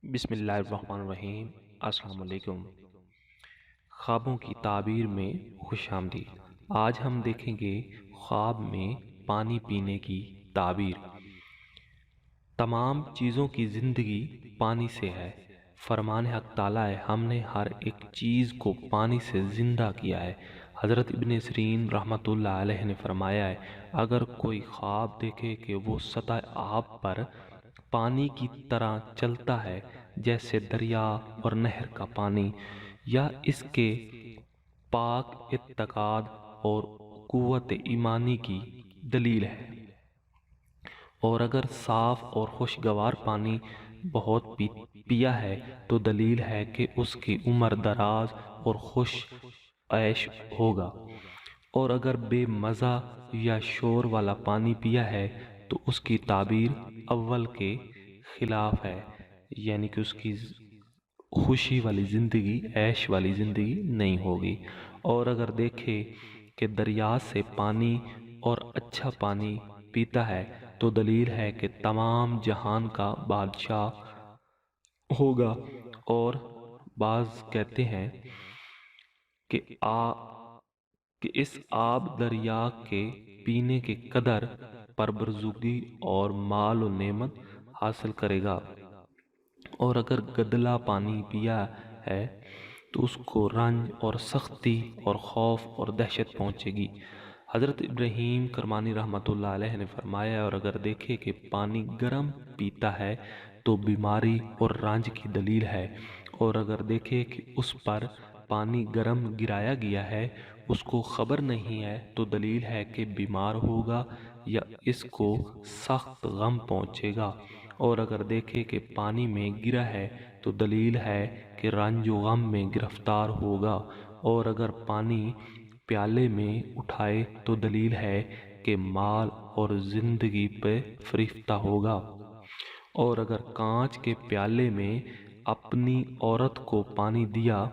بسم اللہ الرحمن الرحیم۔ السلام علیکم۔ خوابوں کی تعبیر میں خوش آمدید۔ آج ہم دیکھیں گے خواب میں پانی پینے کی تعبیر۔ تمام چیزوں کی زندگی پانی سے ہے۔ فرمان حق تعالیٰ ہے، ہم نے ہر ایک چیز کو پانی سے زندہ کیا ہے۔ حضرت ابن سیرین رحمۃ اللہ علیہ نے فرمایا ہے، اگر کوئی خواب دیکھے کہ وہ سطح آب پر پانی کی طرح چلتا ہے جیسے دریا اور نہر کا پانی، یا اس کے پاک اعتقاد اور قوت ایمانی کی دلیل ہے، اور اگر صاف اور خوشگوار پانی بہت پیا ہے تو دلیل ہے کہ اس کی عمر دراز اور خوش عیش ہوگا، اور اگر بے مزہ یا شور والا پانی پیا ہے تو اس کی تعبیر اول کے خلاف ہے، یعنی کہ اس کی خوشی والی زندگی، عیش والی زندگی نہیں ہوگی۔ اور اگر دیکھے کہ دریا سے پانی اور اچھا پانی پیتا ہے تو دلیل ہے کہ تمام جہان کا بادشاہ ہوگا، اور بعض کہتے ہیں کہ اس آب دریا کے پینے کے قدر پر برزگی اور مال و نعمت حاصل کرے گا، اور اگر گدلا پانی پیا ہے تو اس کو رنج اور سختی اور خوف اور دہشت پہنچے گی۔ حضرت ابراہیم کرمانی رحمۃ اللہ علیہ نے فرمایا، اور اگر دیکھے کہ پانی گرم پیتا ہے تو بیماری اور رنج کی دلیل ہے، اور اگر دیکھے کہ اس پر پانی گرم گرایا گیا ہے، اس کو خبر نہیں ہے، تو دلیل ہے کہ بیمار ہوگا یا اس کو سخت غم پہنچے گا، اور اگر دیکھے کہ پانی میں گرا ہے تو دلیل ہے کہ رنج و غم میں گرفتار ہوگا، اور اگر پانی پیالے میں اٹھائے تو دلیل ہے کہ مال اور زندگی پہ فریفتہ ہوگا، اور اگر کانچ کے پیالے میں اپنی عورت کو پانی دیا،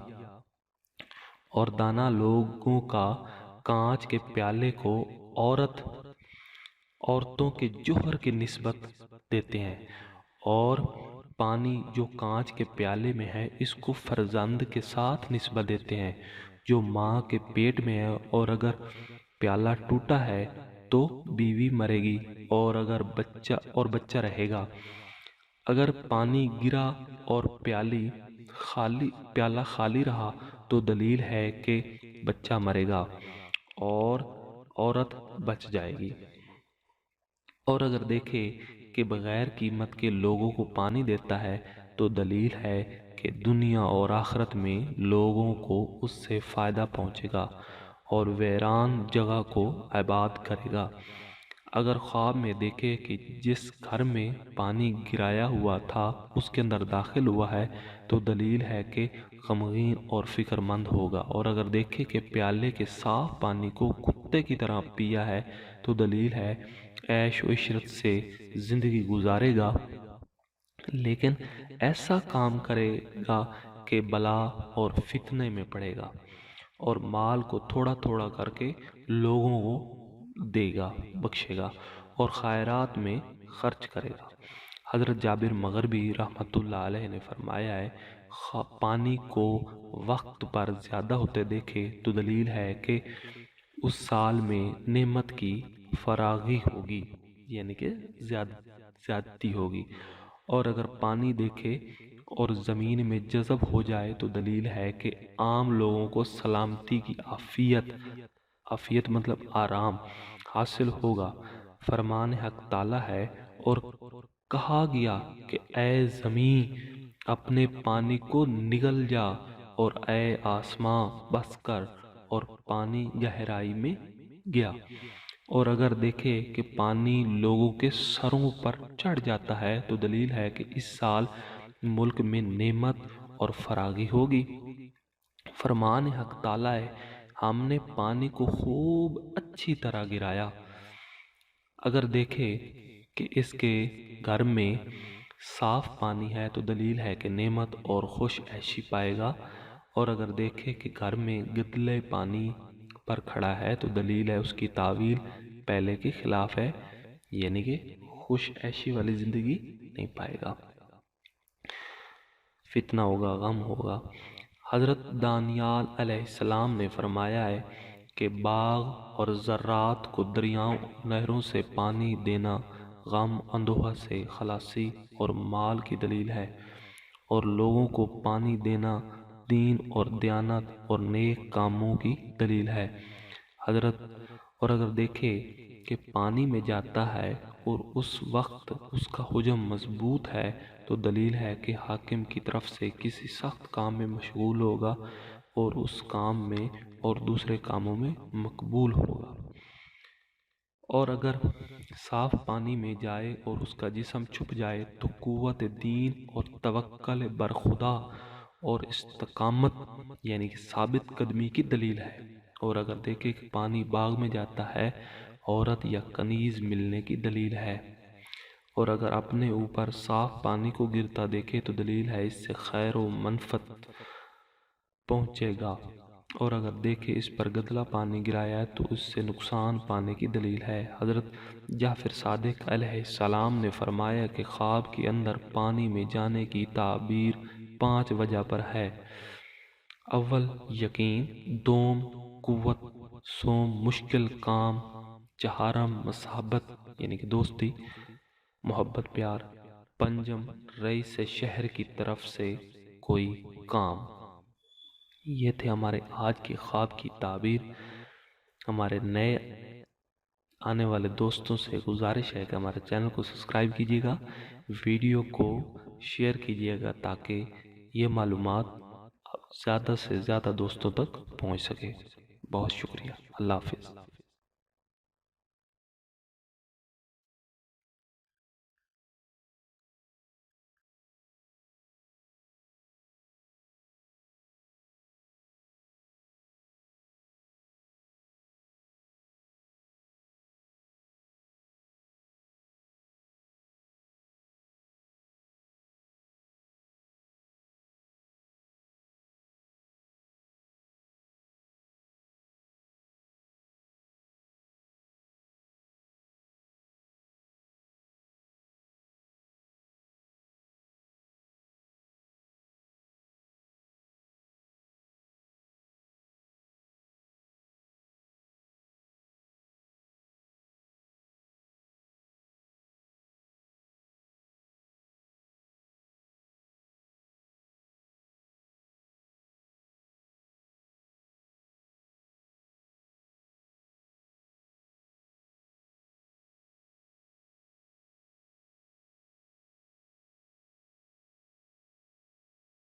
اور دانا لوگوں کا کانچ کے پیالے کو عورتوں کے جوہر کی نسبت دیتے ہیں، اور پانی جو کانچ کے پیالے میں ہے اس کو فرزند کے ساتھ نسبت دیتے ہیں جو ماں کے پیٹ میں ہے، اور اگر پیالہ ٹوٹا ہے تو بیوی مرے گی، اور اگر بچہ رہے گا، اگر پانی گرا اور پیالہ خالی رہا تو دلیل ہے کہ بچہ مرے گا اور عورت بچ جائے گی، اور اگر دیکھے کہ بغیر قیمت کے لوگوں کو پانی دیتا ہے تو دلیل ہے کہ دنیا اور آخرت میں لوگوں کو اس سے فائدہ پہنچے گا اور ویران جگہ کو آباد کرے گا۔ اگر خواب میں دیکھے کہ جس گھر میں پانی گرایا ہوا تھا اس کے اندر داخل ہوا ہے تو دلیل ہے کہ غمگین اور فکر مند ہوگا، اور اگر دیکھے کہ پیالے کے صاف پانی کو کتے کی طرح پیا ہے تو دلیل ہے عیش و عشرت سے زندگی گزارے گا، لیکن ایسا کام کرے گا کہ بلا اور فتنے میں پڑے گا، اور مال کو تھوڑا تھوڑا کر کے لوگوں کو دے گا، بخشے گا، اور خیرات میں خرچ کرے گا۔ حضرت جابر مغربی رحمت اللہ علیہ نے فرمایا ہے، پانی کو وقت پر زیادہ ہوتے دیکھے تو دلیل ہے کہ اس سال میں نعمت کی فراغی ہوگی، یعنی کہ زیادتی ہوگی، اور اگر پانی دیکھے اور زمین میں جذب ہو جائے تو دلیل ہے کہ عام لوگوں کو سلامتی کی عافیت مطلب آرام حاصل ہوگا۔ فرمان حق تعالیٰ ہے، اور کہا گیا کہ اے زمین اپنے پانی کو نگل جا، اور اے آسماں بس کر، اور پانی گہرائی میں گیا، اور اگر دیکھے کہ پانی لوگوں کے سروں پر چڑھ جاتا ہے تو دلیل ہے کہ اس سال ملک میں نعمت اور فراغی ہوگی۔ فرمان حق تعالیٰ ہے، ہم نے پانی کو خوب اچھی طرح گرایا، اگر دیکھے کہ اس کے گھر میں صاف پانی ہے تو دلیل ہے کہ نعمت اور خوش عیشی پائے گا، اور اگر دیکھے کہ گھر میں گدلے پانی پر کھڑا ہے تو دلیل ہے اس کی تعویل پہلے کے خلاف ہے، یعنی کہ خوش عیشی والی زندگی نہیں پائے گا۔ فتنہ ہوگا، غم ہوگا۔ حضرت دانیال علیہ السلام نے فرمایا ہے کہ باغ اور ذرات کو دریاؤں نہروں سے پانی دینا غم اندوہ سے خلاصی اور مال کی دلیل ہے، اور لوگوں کو پانی دینا دین اور دیانت اور نیک کاموں کی دلیل ہے۔ حضرت اور اگر دیکھے کہ پانی میں جاتا ہے اور اس وقت اس کا حجم مضبوط ہے تو دلیل ہے کہ حاکم کی طرف سے کسی سخت کام میں مشغول ہوگا اور اس کام میں اور دوسرے کاموں میں مقبول ہوگا۔ اور اگر صاف پانی میں جائے اور اس کا جسم چھپ جائے تو قوت دین اور توکل بر خدا اور استقامت یعنی کہ ثابت قدمی کی دلیل ہے۔ اور اگر دیکھے کہ پانی باغ میں جاتا ہے عورت یا کنیز ملنے کی دلیل ہے۔ اور اگر اپنے اوپر صاف پانی کو گرتا دیکھے تو دلیل ہے اس سے خیر و منفعت پہنچے گا، اور اگر دیکھے اس پر گدلا پانی گرایا ہے تو اس سے نقصان پانے کی دلیل ہے۔ حضرت جعفر صادق علیہ السلام نے فرمایا کہ خواب کے اندر پانی میں جانے کی تعبیر 5 وجہ پر ہے۔ اول یقین، دوم قوت، سوم مشکل کام، چہارم مصاحبت یعنی کہ دوستی محبت پیار، پنجم رئیس شہر کی طرف سے کوئی کام۔ یہ تھے ہمارے آج کے خواب کی تعبیر۔ ہمارے نئے آنے والے دوستوں سے گزارش ہے کہ ہمارے چینل کو سبسکرائب کیجیے گا، ویڈیو کو شیئر کیجیے گا تاکہ یہ معلومات زیادہ سے زیادہ دوستوں تک پہنچ سکے۔ بہت شکریہ، اللہ حافظ۔